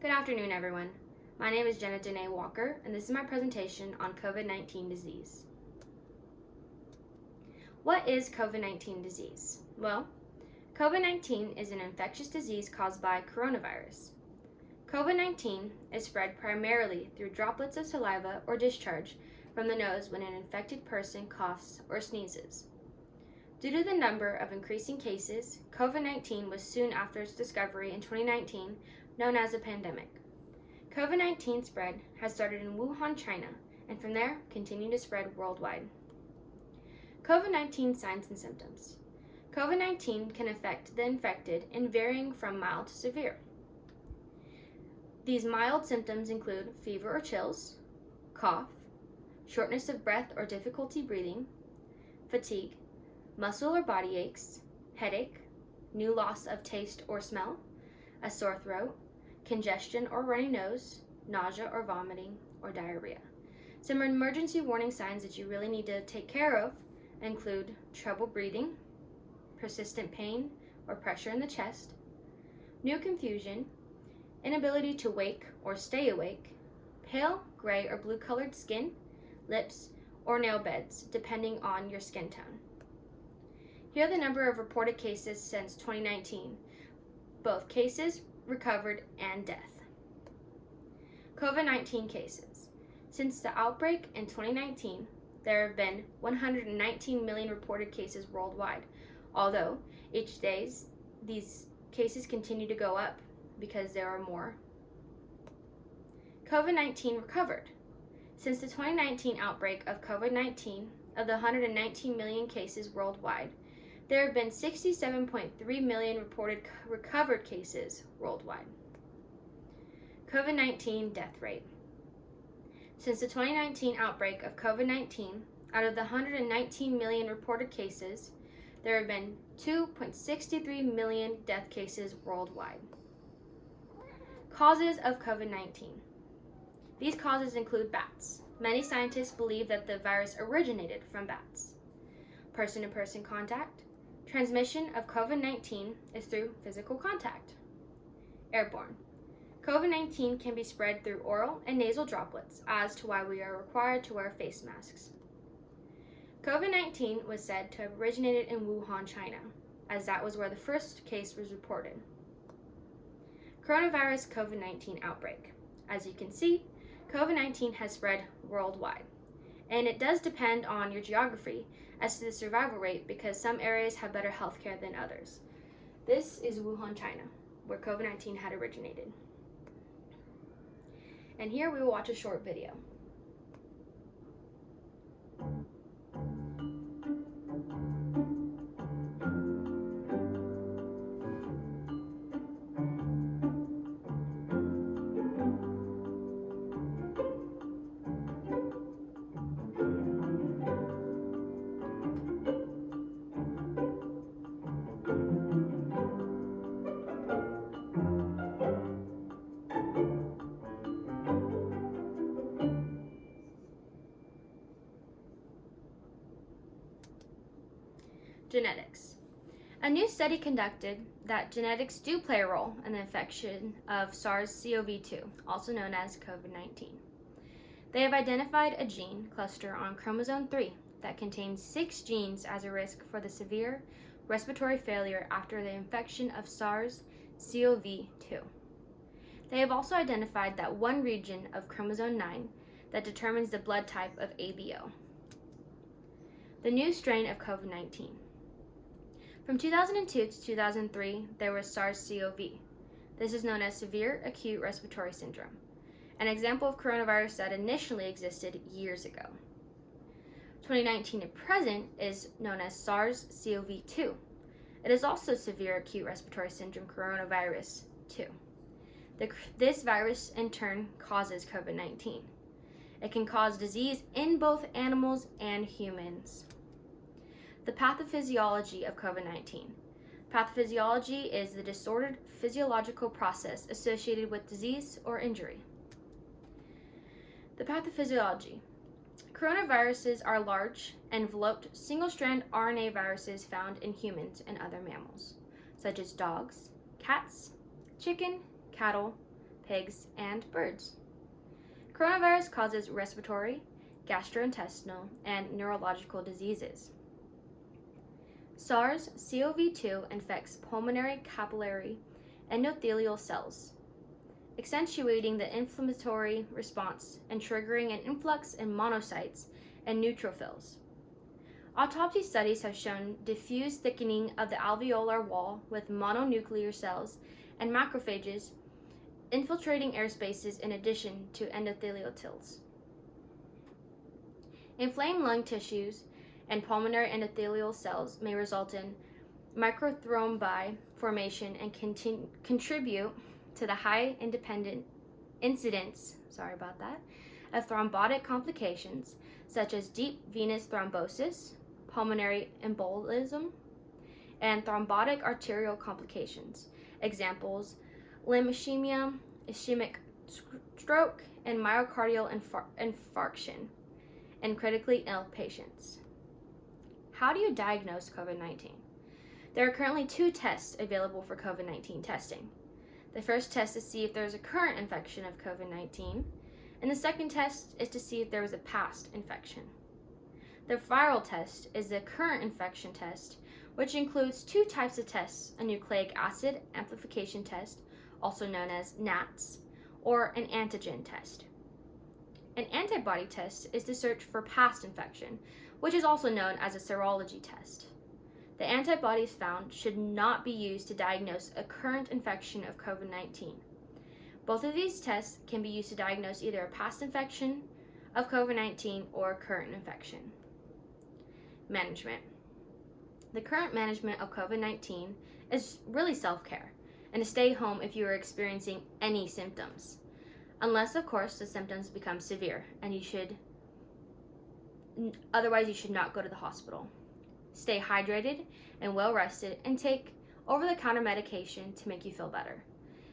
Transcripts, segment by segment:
Good afternoon, everyone. My name is Jenna Walker, and this is my presentation on COVID-19 disease. What is COVID-19 disease? Well, COVID-19 is an infectious disease caused by coronavirus. COVID-19 is spread primarily through droplets of saliva or discharge from the nose when an infected person coughs or sneezes. Due to the number of increasing cases, COVID-19 was soon after its discovery in 2019 known as a pandemic. COVID-19 spread has started in Wuhan, China, and from there continued to spread worldwide. COVID-19 signs and symptoms. COVID-19 can affect the infected in varying from mild to severe. These mild symptoms include fever or chills, cough, shortness of breath or difficulty breathing, fatigue, muscle or body aches, headache, new loss of taste or smell, a sore throat, congestion or runny nose, nausea or vomiting, or diarrhea. Some emergency warning signs that you really need to take care of include trouble breathing, persistent pain or pressure in the chest, new confusion, inability to wake or stay awake, pale, gray, or blue-colored skin, lips, or nail beds, depending on your skin tone. Here are the number of reported cases since 2019, both cases, recovered, and death. COVID-19 cases. Since the outbreak in 2019, there have been 119 million reported cases worldwide, although each day these cases continue to go up because there are more. COVID-19 recovered. Since the 2019 outbreak of COVID-19, of the 119 million cases worldwide, there have been 67.3 million reported recovered cases worldwide. COVID-19 death rate. Since the 2019 outbreak of COVID-19, out of the 119 million reported cases, there have been 2.63 million death cases worldwide. Causes of COVID-19. These causes include bats. Many scientists believe that the virus originated from bats. Person-to-person contact. Transmission of COVID-19 is through physical contact. Airborne. COVID-19 can be spread through oral and nasal droplets, as to why we are required to wear face masks. COVID-19 was said to have originated in Wuhan, China, as that was where the first case was reported. Coronavirus COVID-19 outbreak. As you can see, COVID-19 has spread worldwide, and it does depend on your geography as to the survival rate because some areas have better healthcare than others. This is Wuhan, China, where COVID-19 had originated. And here we will watch a short video. Genetics. A new study conducted that genetics do play a role in the infection of SARS-CoV-2, also known as COVID-19. They have identified a gene cluster on chromosome 3 that contains 6 genes as a risk for the severe respiratory failure after the infection of SARS-CoV-2. They have also identified that one region of chromosome 9 that determines the blood type of ABO. The new strain of COVID-19. From 2002 to 2003, there was SARS-CoV. This is known as severe acute respiratory syndrome, an example of coronavirus that initially existed years ago. 2019 to present is known as SARS-CoV-2. It is also severe acute respiratory syndrome coronavirus 2. This virus in turn causes COVID-19. It can cause disease in both animals and humans. The pathophysiology of COVID-19. Pathophysiology is the disordered physiological process associated with disease or injury. The pathophysiology. Coronaviruses are large, enveloped, single-strand RNA viruses found in humans and other mammals, such as dogs, cats, chicken, cattle, pigs, and birds. Coronavirus causes respiratory, gastrointestinal, and neurological diseases. SARS-CoV-2 infects pulmonary capillary endothelial cells, accentuating the inflammatory response and triggering an influx in monocytes and neutrophils. Autopsy studies have shown diffuse thickening of the alveolar wall with mononuclear cells and macrophages infiltrating air spaces in addition to endothelial cells. Inflamed lung tissues and pulmonary endothelial cells may result in microthrombi formation and contribute to the high incidence of thrombotic complications such as deep venous thrombosis, pulmonary embolism, and thrombotic arterial complications. Examples: limb ischemia, ischemic stroke, and myocardial infarction in critically ill patients. How do you diagnose COVID-19? There are currently 2 tests available for COVID-19 testing. The first test is to see if there is a current infection of COVID-19, and the second test is to see if there was a past infection. The viral test is the current infection test, which includes 2 types of tests: a nucleic acid amplification test, also known as NATs, or an antigen test. An antibody test is to search for past infection, which is also known as a serology test. The antibodies found should not be used to diagnose a current infection of COVID-19. Both of these tests can be used to diagnose either a past infection of COVID-19 or a current infection. Management. The current management of COVID-19 is really self-care and to stay home if you are experiencing any symptoms. Unless, of course, the symptoms become severe and otherwise you should not go to the hospital. Stay hydrated and well rested and take over-the-counter medication to make you feel better.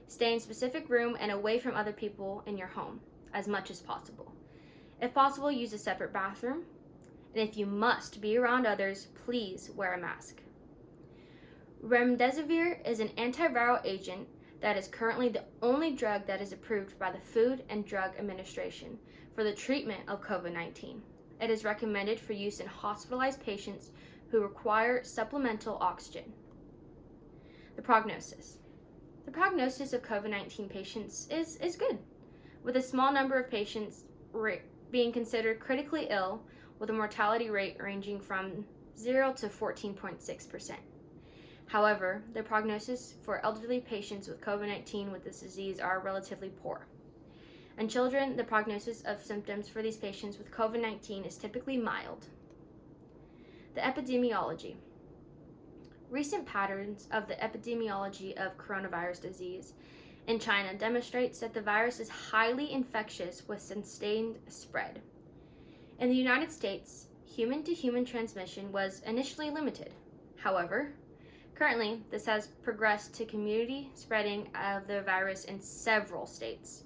Stay in a specific room and away from other people in your home as much as possible. If possible, use a separate bathroom. And if you must be around others, please wear a mask. Remdesivir is an antiviral agent that is currently the only drug that is approved by the Food and Drug Administration for the treatment of COVID-19. It is recommended for use in hospitalized patients who require supplemental oxygen. The prognosis. The prognosis of COVID-19 patients is good, with a small number of patients being considered critically ill with a mortality rate ranging from 0 to 14.6%. However, the prognosis for elderly patients with COVID-19 with this disease are relatively poor. In children, the prognosis of symptoms for these patients with COVID-19 is typically mild. The epidemiology. Recent patterns of the epidemiology of coronavirus disease in China demonstrates that the virus is highly infectious with sustained spread. In the United States, human-to-human transmission was initially limited. However, currently, this has progressed to community spreading of the virus in several states.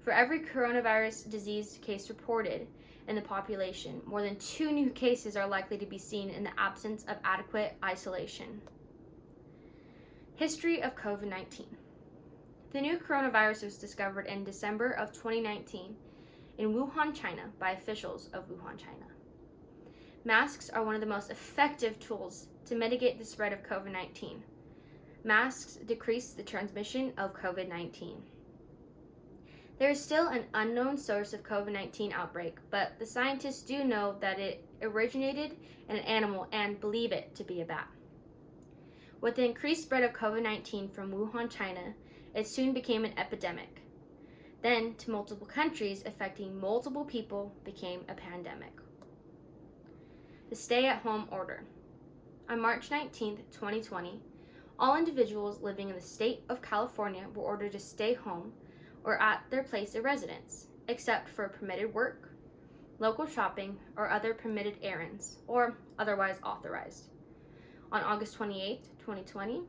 For every coronavirus disease case reported in the population, more than 2 new cases are likely to be seen in the absence of adequate isolation. History of COVID-19. The new coronavirus was discovered in December of 2019 in Wuhan, China, by officials of Wuhan, China. Masks are one of the most effective tools to mitigate the spread of COVID-19. Masks decrease the transmission of COVID-19. There is still an unknown source of COVID-19 outbreak, but the scientists do know that it originated in an animal and believe it to be a bat. With the increased spread of COVID-19 from Wuhan, China, it soon became an epidemic. Then, to multiple countries affecting multiple people, became a pandemic. The stay-at-home order. On March 19, 2020, all individuals living in the state of California were ordered to stay home or at their place of residence, except for permitted work, local shopping, or other permitted errands, or otherwise authorized. On August 28, 2020,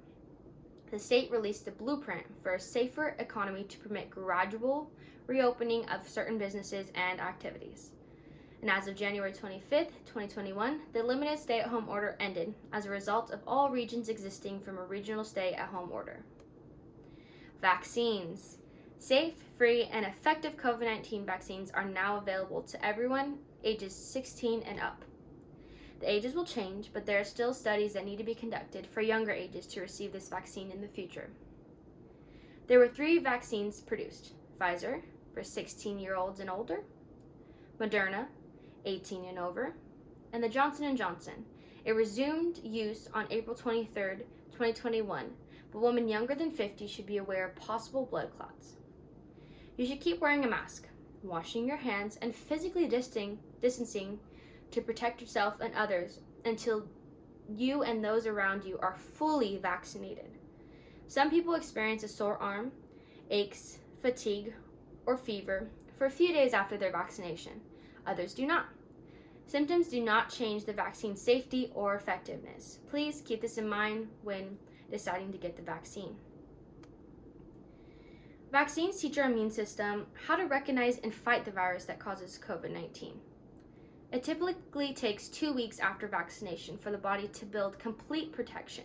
the state released the blueprint for a safer economy to permit gradual reopening of certain businesses and activities. And as of January 25th, 2021, the limited stay-at-home order ended as a result of all regions existing from a regional stay-at-home order. Vaccines. Safe, free, and effective COVID-19 vaccines are now available to everyone ages 16 and up. The ages will change, but there are still studies that need to be conducted for younger ages to receive this vaccine in the future. There were 3 vaccines produced: Pfizer, for 16-year-olds and older, Moderna, 18 and over, and the Johnson & Johnson. It resumed use on April 23, 2021, but women younger than 50 should be aware of possible blood clots. You should keep wearing a mask, washing your hands, and physically distancing to protect yourself and others until you and those around you are fully vaccinated. Some people experience a sore arm, aches, fatigue, or fever for a few days after their vaccination. Others do not. Symptoms do not change the vaccine's safety or effectiveness. Please keep this in mind when deciding to get the vaccine. Vaccines teach our immune system how to recognize and fight the virus that causes COVID-19. It typically takes 2 weeks after vaccination for the body to build complete protection,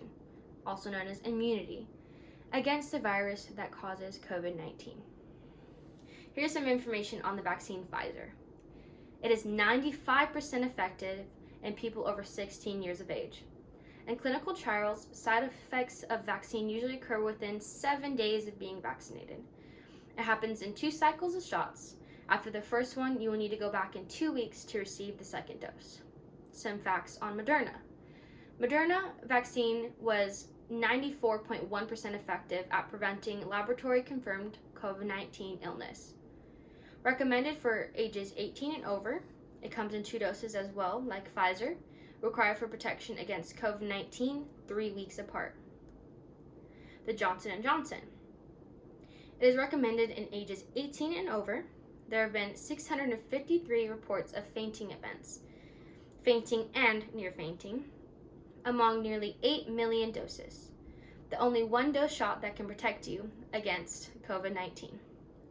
also known as immunity, against the virus that causes COVID-19. Here's some information on the vaccine Pfizer. It is 95% effective in people over 16 years of age. In clinical trials, side effects of vaccine usually occur within 7 days of being vaccinated. It happens in 2 cycles of shots. After the first one, you will need to go back in 2 weeks to receive the second dose. Some facts on Moderna. Moderna vaccine was 94.1% effective at preventing laboratory-confirmed COVID-19 illness. Recommended for ages 18 and over. It comes in 2 doses as well, like Pfizer, required for protection against COVID-19 3 weeks apart. The Johnson & Johnson. It is recommended in ages 18 and over. There have been 653 reports of fainting events, fainting and near fainting, among nearly 8 million doses. The only 1-dose shot that can protect you against COVID-19.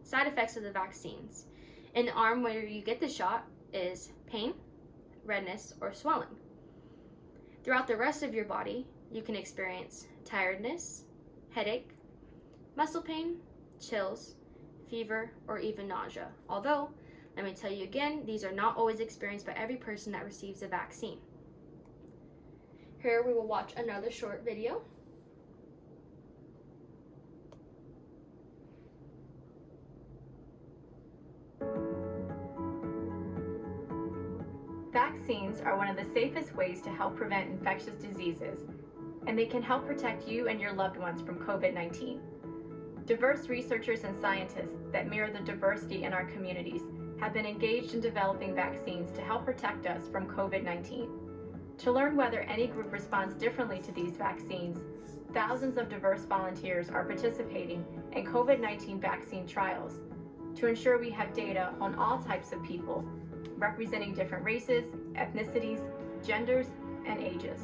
Side effects of the vaccines. In the arm where you get the shot is pain, redness, or swelling. Throughout the rest of your body, you can experience tiredness, headache, muscle pain, chills, fever, or even nausea. Although, let me tell you again, these are not always experienced by every person that receives a vaccine. Here we will watch another short video. Vaccines are one of the safest ways to help prevent infectious diseases, and they can help protect you and your loved ones from COVID-19. Diverse researchers and scientists that mirror the diversity in our communities have been engaged in developing vaccines to help protect us from COVID-19. To learn whether any group responds differently to these vaccines, thousands of diverse volunteers are participating in COVID-19 vaccine trials to ensure we have data on all types of people, representing different races, ethnicities, genders, and ages.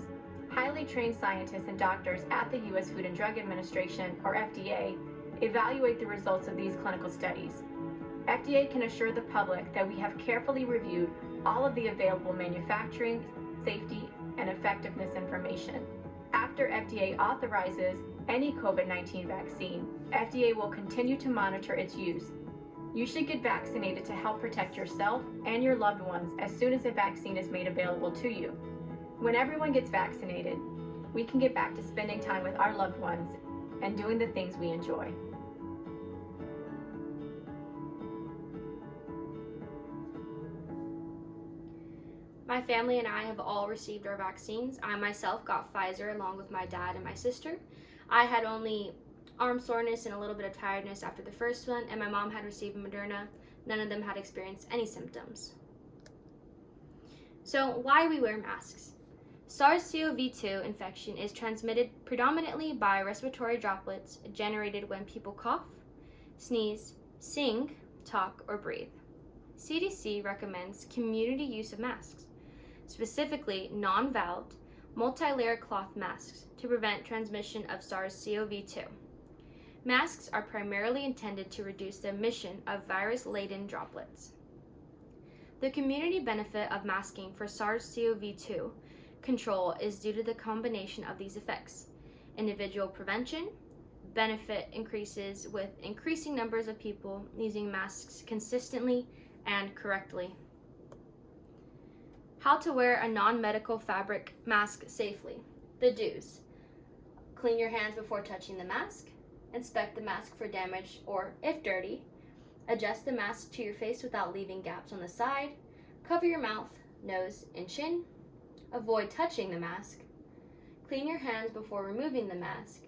Highly trained scientists and doctors at the U.S. Food and Drug Administration, or FDA, evaluate the results of these clinical studies. FDA can assure the public that we have carefully reviewed all of the available manufacturing, safety, and effectiveness information. After FDA authorizes any COVID-19 vaccine, FDA will continue to monitor its use. You should get vaccinated to help protect yourself and your loved ones as soon as a vaccine is made available to you. When everyone gets vaccinated, we can get back to spending time with our loved ones and doing the things we enjoy. My family and I have all received our vaccines. I myself got Pfizer along with my dad and my sister. I had only arm soreness and a little bit of tiredness after the first one, and my mom had received Moderna. None of them had experienced any symptoms. So why do we wear masks? SARS-CoV-2 infection is transmitted predominantly by respiratory droplets generated when people cough, sneeze, sing, talk, or breathe. CDC recommends community use of masks, specifically non-valved, multi-layer cloth masks to prevent transmission of SARS-CoV-2. Masks are primarily intended to reduce the emission of virus-laden droplets. The community benefit of masking for SARS-CoV-2 control is due to the combination of these effects: individual prevention, benefit increases with increasing numbers of people using masks consistently and correctly. How to wear a non-medical fabric mask safely. The do's. Clean your hands before touching the mask. Inspect the mask for damage or, if dirty. Adjust the mask to your face without leaving gaps on the side. Cover your mouth, nose, and chin. Avoid touching the mask. Clean your hands before removing the mask.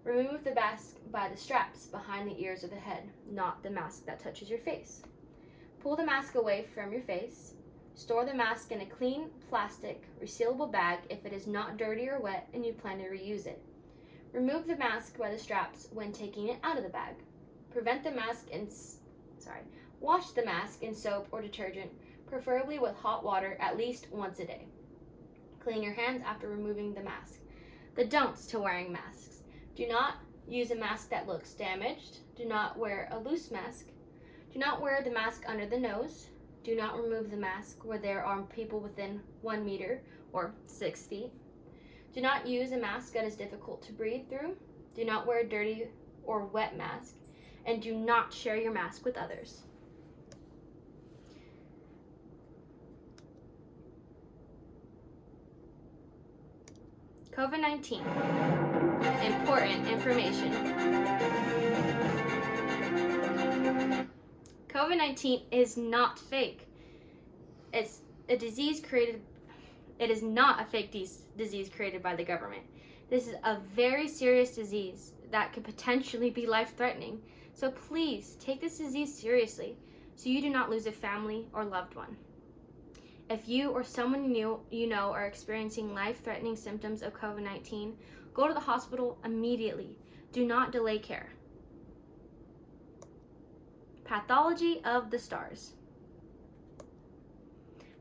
Remove the mask by the straps behind the ears or the head, not the mask that touches your face. Pull the mask away from your face. Store the mask in a clean, plastic, resealable bag if it is not dirty or wet and you plan to reuse it. Remove the mask by the straps when taking it out of the bag. Wash the mask in soap or detergent, preferably with hot water at least once a day. Clean your hands after removing the mask. The don'ts to wearing masks. Do not use a mask that looks damaged. Do not wear a loose mask. Do not wear the mask under the nose. Do not remove the mask where there are people within 1 meter or 6 feet. Do not use a mask that is difficult to breathe through. Do not wear a dirty or wet mask. And do not share your mask with others. COVID-19. Important information. COVID-19 is not fake. It's a disease created. It is not a fake disease created by the government. This is a very serious disease that could potentially be life-threatening. So please take this disease seriously so you do not lose a family or loved one. If you or someone you know are experiencing life-threatening symptoms of COVID-19, go to the hospital immediately. Do not delay care. Pathology of the stars.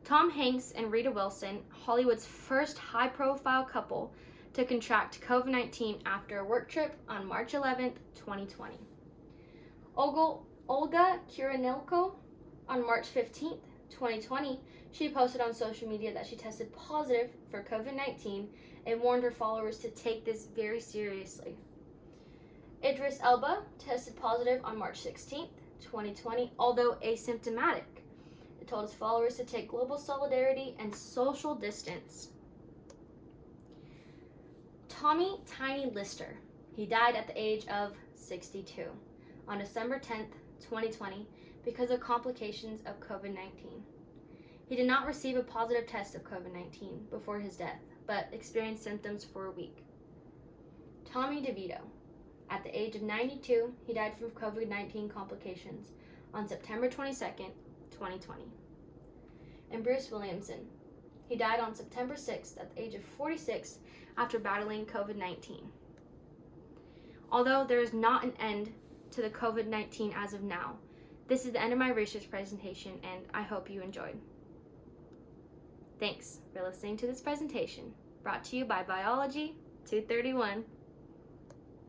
Tom Hanks and Rita Wilson, Hollywood's first high-profile couple to contract COVID-19 after a work trip on March 11, 2020. Olga Kurylenko, on March 15, 2020, she posted on social media that she tested positive for COVID-19 and warned her followers to take this very seriously. Idris Elba tested positive on March 16, 2020, although asymptomatic. It told his followers to take global solidarity and social distance. Tommy Tiny Lister. He died at the age of 62 on December 10, 2020, because of complications of COVID-19. He did not receive a positive test of COVID-19 before his death, but experienced symptoms for a week. Tommy DeVito. At the age of 92, he died from COVID-19 complications on September 22, 2020. And Bruce Williamson. He died on September 6th at the age of 46 after battling COVID-19. Although there is not an end to the COVID-19 as of now, this is the end of my research presentation, and I hope you enjoyed. Thanks for listening to this presentation, brought to you by Biology 231.